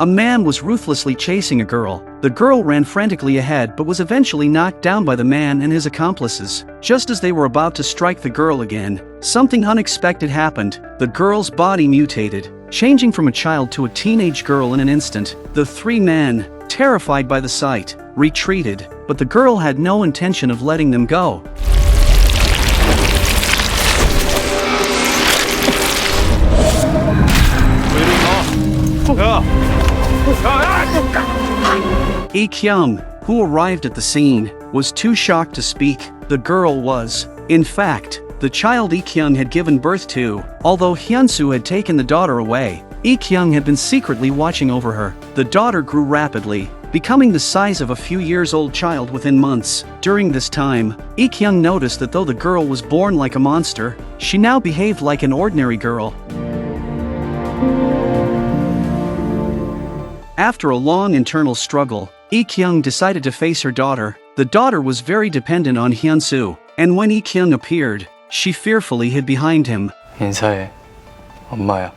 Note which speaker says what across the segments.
Speaker 1: A man was ruthlessly chasing a girl. The girl ran frantically ahead but was eventually knocked down by the man and his accomplices. Just as they were about to strike the girl again, something unexpected happened. The girl's body mutated, changing from a child to a teenage girl in an instant. The three men, terrified by the sight, retreated, but the girl had no intention of letting them go. Yi-Kyung, who arrived at the scene, was too shocked to speak. The girl was, in fact, the child Yi-Kyung had given birth to. Although Hansu had taken the daughter away, Yi-Kyung had been secretly watching over her. The daughter grew rapidly, becoming the size of a few years old child within months. During this time, Yi-Kyung noticed that though the girl was born like a monster, she now behaved like an ordinary girl. After a long internal struggle, Yi-Kyung decided to face her daughter. The daughter was very dependent on Hansu, and when Yi-Kyung appeared, she fearfully hid behind him.
Speaker 2: 인사해, 엄마야.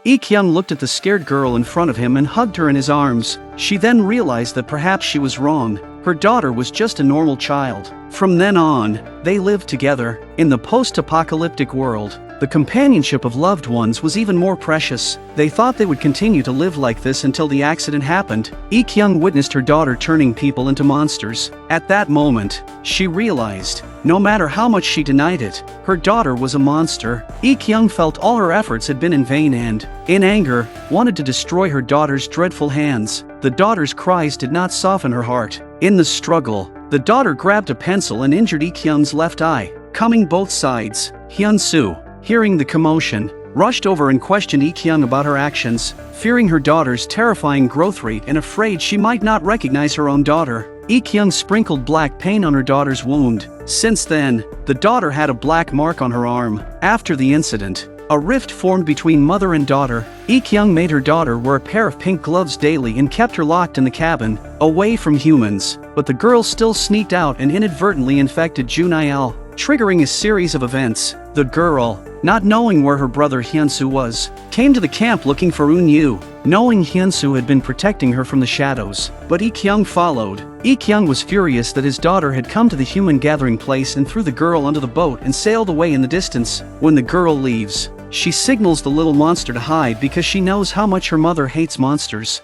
Speaker 1: Yi-Kyung looked at the scared girl in front of him and hugged her in his arms. She then realized that perhaps she was wrong. Her daughter was just a normal child. From then on, they lived together. In the post-apocalyptic world, the companionship of loved ones was even more precious. They thought they would continue to live like this until the accident happened. Yi-Kyung witnessed her daughter turning people into monsters. At that moment, she realized, no matter how much she denied it, her daughter was a monster. Yi-Kyung felt all her efforts had been in vain and, in anger, wanted to destroy her daughter's dreadful hands. The daughter's cries did not soften her heart. In the struggle, the daughter grabbed a pencil and injured Yi-Kyung's left eye, cumming both sides. Hansu, hearing the commotion, rushed over and questioned Yi-Kyung about her actions, fearing her daughter's terrifying growth rate and afraid she might not recognize her own daughter. Yi-Kyung sprinkled black paint on her daughter's wound. Since then, the daughter had a black mark on her arm. After the incident, a rift formed between mother and daughter. Yi-Kyung made her daughter wear a pair of pink gloves daily and kept her locked in the cabin, away from humans. But the girl still sneaked out and inadvertently infected Junil, triggering a series of events. The girl, not knowing where her brother Hansu was, came to the camp looking for Eun-yu, knowing Hansu had been protecting her from the shadows. But Yi-Kyung followed. Yi-Kyung was furious that his daughter had come to the human gathering place and threw the girl onto the boat and sailed away in the distance. When the girl leaves, she signals the little monster to hide because she knows how much her mother hates monsters.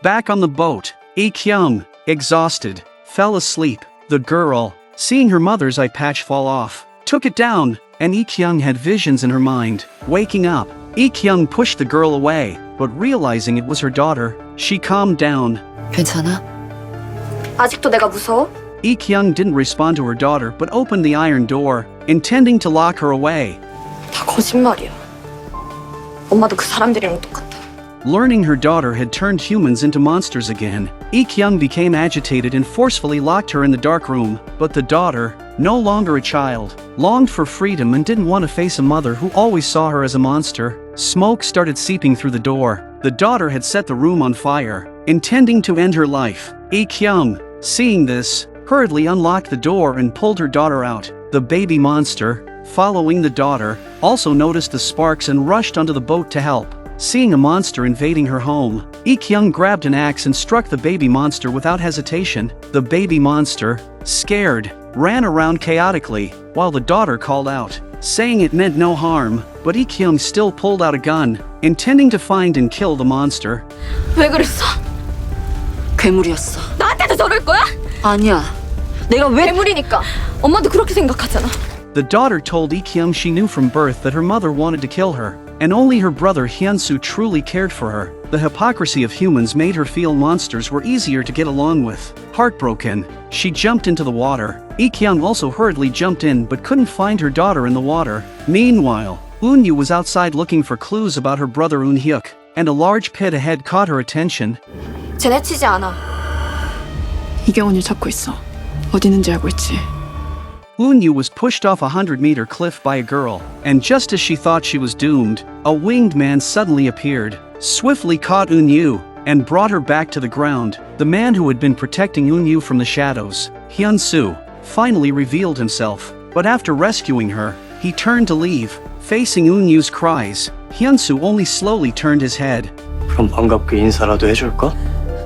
Speaker 1: Back on the boat, Yi-Kyung, exhausted, fell asleep. The girl, seeing her mother's eye patch fall off, took it down, and Yi-Kyung had visions in her mind. Waking up, Yi-Kyung pushed the girl away, but realizing it was her daughter, she calmed down.
Speaker 3: 괜찮아?
Speaker 4: 아직도 내가 무서워?
Speaker 1: Yi-Kyung didn't respond to her daughter but opened the iron door, intending to lock her away.
Speaker 4: 다 거짓말이야. 엄마도 그 사람들이랑 똑같아.
Speaker 1: Learning her daughter had turned humans into monsters again, Yi-Kyung became agitated and forcefully locked her in the dark room. But the daughter, no longer a child, longed for freedom and didn't want to face a mother who always saw her as a monster. Smoke started seeping through the door. The daughter had set the room on fire, intending to end her life. Yi-Kyung, seeing this, hurriedly unlocked the door and pulled her daughter out. The baby monster, following the daughter, also noticed the sparks and rushed onto the boat to help. Seeing a monster invading her home, Yi-Kyung grabbed an axe and struck the baby monster without hesitation. The baby monster, scared, ran around chaotically, while the daughter called out, saying it meant no harm, but Yi-Kyung still pulled out a gun, intending to find and kill the monster.
Speaker 4: 왜 그랬어?
Speaker 3: 괴물이었어.
Speaker 4: 나한테도 저럴 거야?
Speaker 3: 아니야. 내가 왜
Speaker 4: 괴물이니까. 엄마도 그렇게 생각하잖아.
Speaker 1: The daughter told Yi-Kyung she knew from birth that her mother wanted to kill her, and only her brother Hansu truly cared for her. The hypocrisy of humans made her feel monsters were easier to get along with. Heartbroken, she jumped into the water. Yi-Kyung also hurriedly jumped in but couldn't find her daughter in the water. Meanwhile, Eun-yu was outside looking for clues about her brother Eun-hyuk, and a large pit ahead caught her attention.
Speaker 4: 쟤네 치지 않아.
Speaker 5: 이경훈을 찾고 있어. 어디 있는지 알고 있지.
Speaker 1: Eun-yu was pushed off a 100-meter cliff by a girl, and just as she thought she was doomed, a winged man suddenly appeared, swiftly caught Eun-yu, and brought her back to the ground. The man who had been protecting Eun-yu from the shadows, Hansu, finally revealed himself, but after rescuing her, he turned to leave. Facing Eun-yu's cries, Hansu only slowly turned his head.
Speaker 2: 그럼 반갑게 인사라도 해줄까?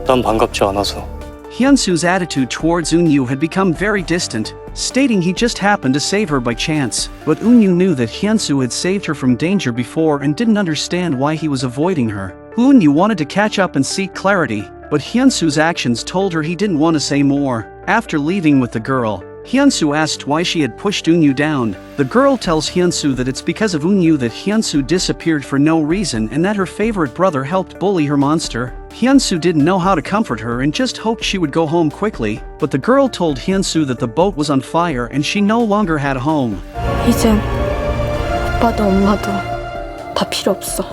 Speaker 2: 난 반갑지 않아서.
Speaker 1: Hansu's attitude towards Eun-yu had become very distant, stating he just happened to save her by chance. But Eun-yu knew that Hansu had saved her from danger before and didn't understand why he was avoiding her. Eun-yu wanted to catch up and seek clarity, but Hansu's actions told her he didn't want to say more. After leaving with the girl, Hansu asked why she had pushed Eun-yu down. The girl tells Hansu that it's because of Eun-yu that Hansu disappeared for no reason and that her favorite brother helped bully her monster. Hansu didn't know how to comfort her and just hoped she would go home quickly, but the girl told Hansu that the boat was on fire and she no longer had a home.
Speaker 4: 이젠 오빠도 엄마도 다 필요 없어.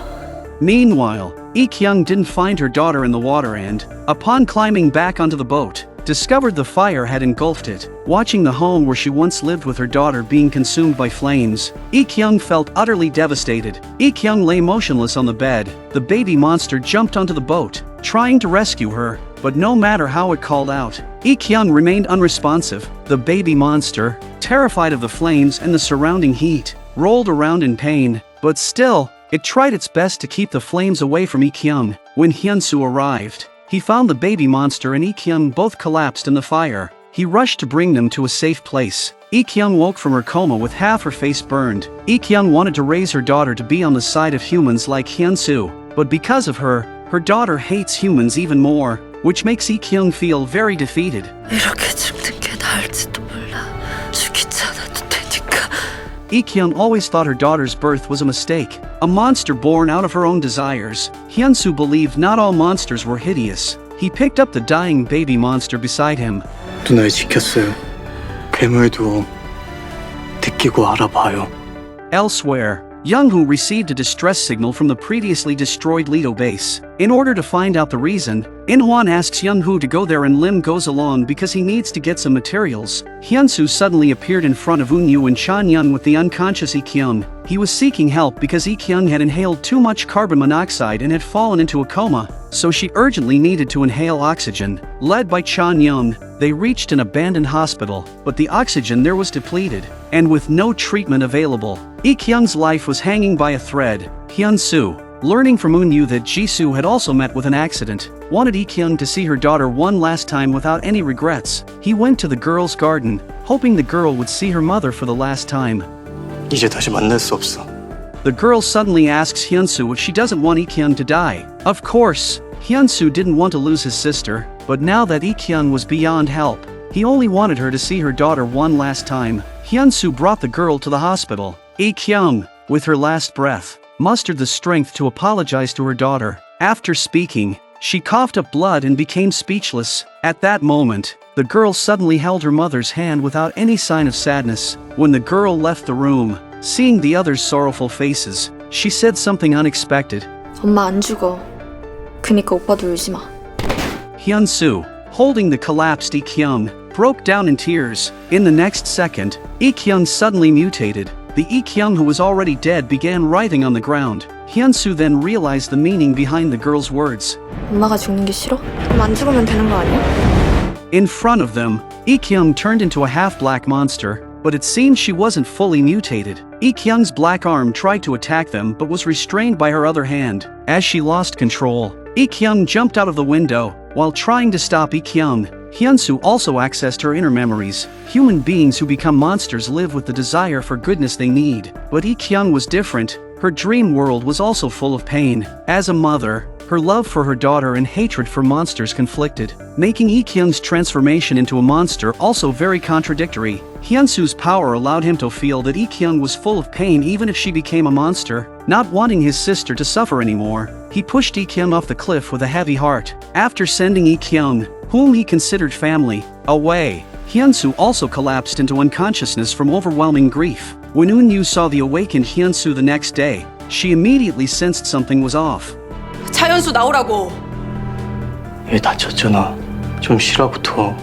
Speaker 1: Meanwhile, Yi-Kyung didn't find her daughter in the water and, upon climbing back onto the boat, discovered the fire had engulfed it. Watching the home where she once lived with her daughter being consumed by flames, Yi-Kyung felt utterly devastated. Yi-Kyung lay motionless on the bed. The baby monster jumped onto the boat, trying to rescue her, but no matter how it called out, Yi-Kyung remained unresponsive. The baby monster, terrified of the flames and the surrounding heat, rolled around in pain, but still, it tried its best to keep the flames away from Yi-Kyung. When Hansu arrived, he found the baby monster and Yi-Kyung both collapsed in the fire. He rushed to bring them to a safe place. Yi-Kyung woke from her coma with half her face burned. Yi-Kyung wanted to raise her daughter to be on the side of humans like Hansu, but because of her daughter hates humans even more, which makes Yi-Kyung feel very defeated.
Speaker 3: 이렇게 죽는 게 나을지도 몰라. 죽이지 않아도 되니까.
Speaker 1: Yi-Kyung always thought her daughter's birth was a mistake, a monster born out of her own desires. Hansu believed not all monsters were hideous. He picked up the dying baby monster beside him.
Speaker 2: 누나를 지켰어요. 괴물도 느끼고 알아봐요.
Speaker 1: Elsewhere, Young-hoo received a distress signal from the previously destroyed Lido base. In order to find out the reason, In-hwan asks Young-hoo to go there and Lim goes along because he needs to get some materials. Hansu suddenly appeared in front of Eun-yu and Chan-young with the unconscious Yi-Kyung. He was seeking help because Yi-Kyung had inhaled too much carbon monoxide and had fallen into a coma, so she urgently needed to inhale oxygen. Led by Chan-young, they reached an abandoned hospital, but the oxygen there was depleted, and with no treatment available, Yi-Kyung's life was hanging by a thread. Hansu, learning from Eun-yu that Jisoo had also met with an accident, wanted Yi-Kyung to see her daughter one last time without any regrets. He went to the girl's garden, hoping the girl would see her mother for the last time.
Speaker 2: 이제 다시 만날 수 없어.
Speaker 1: The girl suddenly asks Hansu if she doesn't want Yi-Kyung to die. Of course, Hansu didn't want to lose his sister, but now that Yi-Kyung was beyond help, he only wanted her to see her daughter one last time. Hansu brought the girl to the hospital. Yi-Kyung, with her last breath, mustered the strength to apologize to her daughter. After speaking, she coughed up blood and became speechless. At that moment, the girl suddenly held her mother's hand without any sign of sadness. When the girl left the room, seeing the others' sorrowful faces, she said something unexpected.
Speaker 4: 엄마 안 죽어. 그니까 오빠도 울지 마.
Speaker 1: Hansu, holding the collapsed Yi-Kyung, broke down in tears. In the next second, Yi-Kyung suddenly mutated. The Yi-Kyung who was already dead began writhing on the ground. Hansu then realized the meaning behind the girl's words.
Speaker 4: 엄마가 죽는 게 싫어? 그럼 안 죽으면 되는 거 아니야?
Speaker 1: In front of them, Yi-Kyung turned into a half-black monster, but it seemed she wasn't fully mutated. Yi-Kyung's black arm tried to attack them but was restrained by her other hand. As she lost control, Yi-Kyung jumped out of the window. While trying to stop Yi-Kyung, Hansu also accessed her inner memories. Human beings who become monsters live with the desire for goodness they need. But Yi-Kyung was different. Her dream world was also full of pain. As a mother, her love for her daughter and hatred for monsters conflicted, making Yi-Kyung's transformation into a monster also very contradictory. Hansu's power allowed him to feel that Yi-Kyung was full of pain even if she became a monster. Not wanting his sister to suffer anymore, he pushed Yi-Kyung off the cliff with a heavy heart. After sending Yi-Kyung, whom he considered family, away, Hansu also collapsed into unconsciousness from overwhelming grief. When Eun-yu saw the awakened Hansu the next day, she immediately sensed something was off.
Speaker 3: 차현수 나오라고.
Speaker 2: 얘 다쳤잖아. 좀 쉬라부터.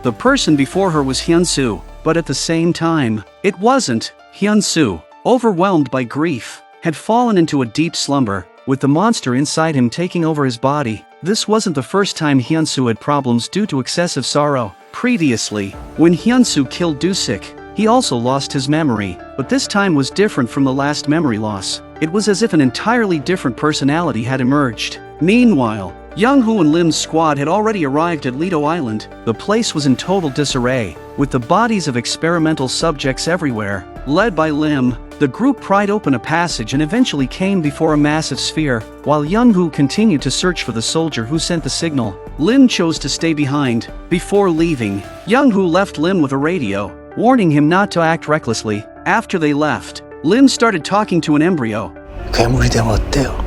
Speaker 1: The person before her was Hansu, but at the same time, it wasn't. Hansu, overwhelmed by grief, had fallen into a deep slumber, with the monster inside him taking over his body. This wasn't the first time Hansu had problems due to excessive sorrow. Previously, when Hansu killed Dusik, he also lost his memory. but this time was different from the last memory loss. It was as if an entirely different personality had emerged. Meanwhile, Young-hoo and Lim's squad had already arrived at Lido Island. The place was in total disarray, with the bodies of experimental subjects everywhere. Led by Lim, the group pried open a passage and eventually came before a massive sphere, while Young-hoo continued to search for the soldier who sent the signal. Lim chose to stay behind. Before leaving, Young-hoo left Lim with a radio, warning him not to act recklessly. After they left, Lim started talking to an embryo.
Speaker 6: 괴물이 되면 어때요?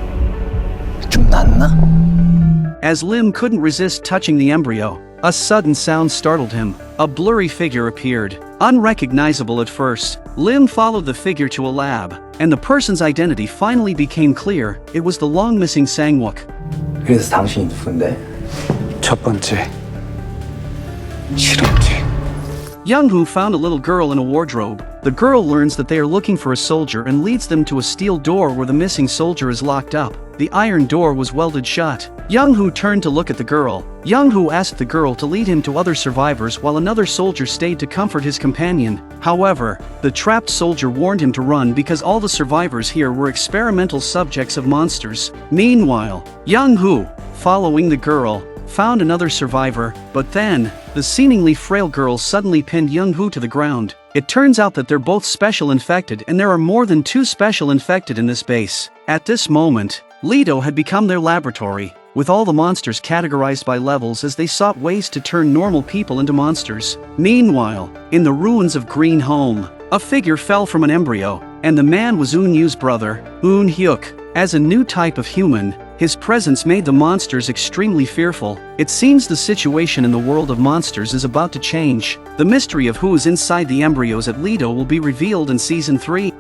Speaker 6: 좀 낫나?
Speaker 1: As Lim couldn't resist touching the embryo, a sudden sound startled him. A blurry figure appeared. Unrecognizable at first, Lim followed the figure to a lab, and the person's identity finally became clear. It was the long-missing Sang-wook.
Speaker 6: 그래서 당신이 누군데?
Speaker 7: 첫 번째, 실험체.
Speaker 1: Young-hoo found a little girl in a wardrobe. The girl learns that they are looking for a soldier and leads them to a steel door where the missing soldier is locked up. The iron door was welded shut. Young-hoo turned to look at the girl. Young-hoo asked the girl to lead him to other survivors while another soldier stayed to comfort his companion. However, the trapped soldier warned him to run because all the survivors here were experimental subjects of monsters. Meanwhile, Young-hoo, following the girl, found another survivor, but then, the seemingly frail girl suddenly pinned Young-hoo to the ground. It turns out that they're both special infected and there are more than 2 special infected in this base. At this moment, Lido had become their laboratory, with all the monsters categorized by levels as they sought ways to turn normal people into monsters. Meanwhile, in the ruins of Green Home, a figure fell from an embryo, and the man was Eun-yu's brother, Eun-hyuk. As a new type of human, his presence made the monsters extremely fearful. It seems the situation in the world of monsters is about to change. The mystery of who is inside the embryos at Lido will be revealed in Season 3.